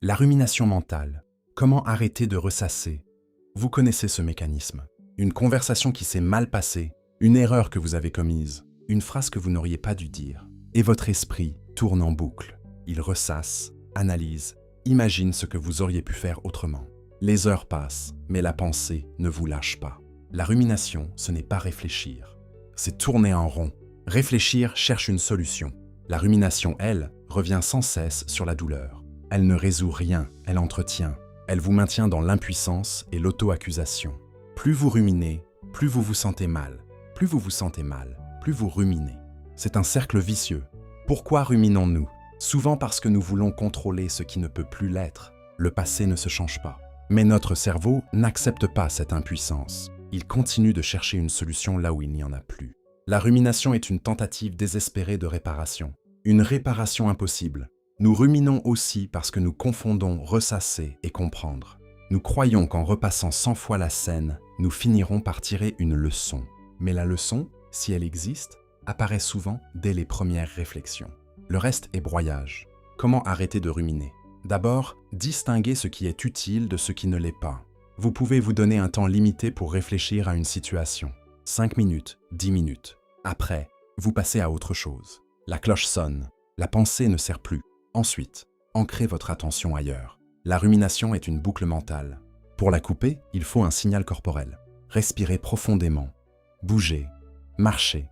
La rumination mentale. Comment arrêter de ressasser? Vous connaissez ce mécanisme. Une conversation qui s'est mal passée, une erreur que vous avez commise, une phrase que vous n'auriez pas dû dire. Et votre esprit tourne en boucle. Il ressasse, analyse, imagine ce que vous auriez pu faire autrement. Les heures passent, mais la pensée ne vous lâche pas. La rumination, ce n'est pas réfléchir. C'est tourner en rond. Réfléchir cherche une solution. La rumination, elle, revient sans cesse sur la douleur. Elle ne résout rien, elle entretient. Elle vous maintient dans l'impuissance et l'auto-accusation. Plus vous ruminez, plus vous vous sentez mal. Plus vous vous sentez mal, plus vous ruminez. C'est un cercle vicieux. Pourquoi ruminons-nous? Souvent parce que nous voulons contrôler ce qui ne peut plus l'être. Le passé ne se change pas. Mais notre cerveau n'accepte pas cette impuissance. Il continue de chercher une solution là où il n'y en a plus. La rumination est une tentative désespérée de réparation. Une réparation impossible. Nous ruminons aussi parce que nous confondons ressasser et comprendre. Nous croyons qu'en repassant 100 fois la scène, nous finirons par tirer une leçon. Mais la leçon, si elle existe, apparaît souvent dès les premières réflexions. Le reste est broyage. Comment arrêter de ruminer? D'abord, distinguez ce qui est utile de ce qui ne l'est pas. Vous pouvez vous donner un temps limité pour réfléchir à une situation. 5 minutes, 10 minutes. Après, vous passez à autre chose. La cloche sonne. La pensée ne sert plus. Ensuite, ancrez votre attention ailleurs. La rumination est une boucle mentale. Pour la couper, il faut un signal corporel. Respirez profondément. Bougez. Marchez.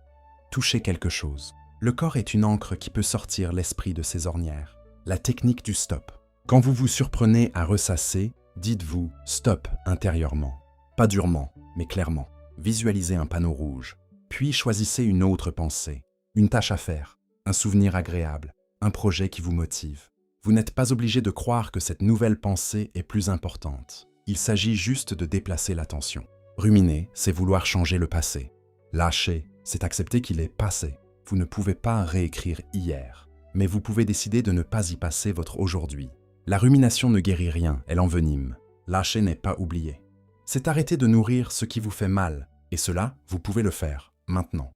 Touchez quelque chose. Le corps est une encre qui peut sortir l'esprit de ses ornières. La technique du stop. Quand vous vous surprenez à ressasser, dites-vous « stop » intérieurement. Pas durement, mais clairement. Visualisez un panneau rouge. Puis choisissez une autre pensée. Une tâche à faire. Un souvenir agréable. Un projet qui vous motive. Vous n'êtes pas obligé de croire que cette nouvelle pensée est plus importante. Il s'agit juste de déplacer l'attention. Ruminer, c'est vouloir changer le passé. Lâcher, c'est accepter qu'il est passé. Vous ne pouvez pas réécrire hier, mais vous pouvez décider de ne pas y passer votre aujourd'hui. La rumination ne guérit rien, elle envenime. Lâcher n'est pas oublier. C'est arrêter de nourrir ce qui vous fait mal, et cela, vous pouvez le faire, maintenant.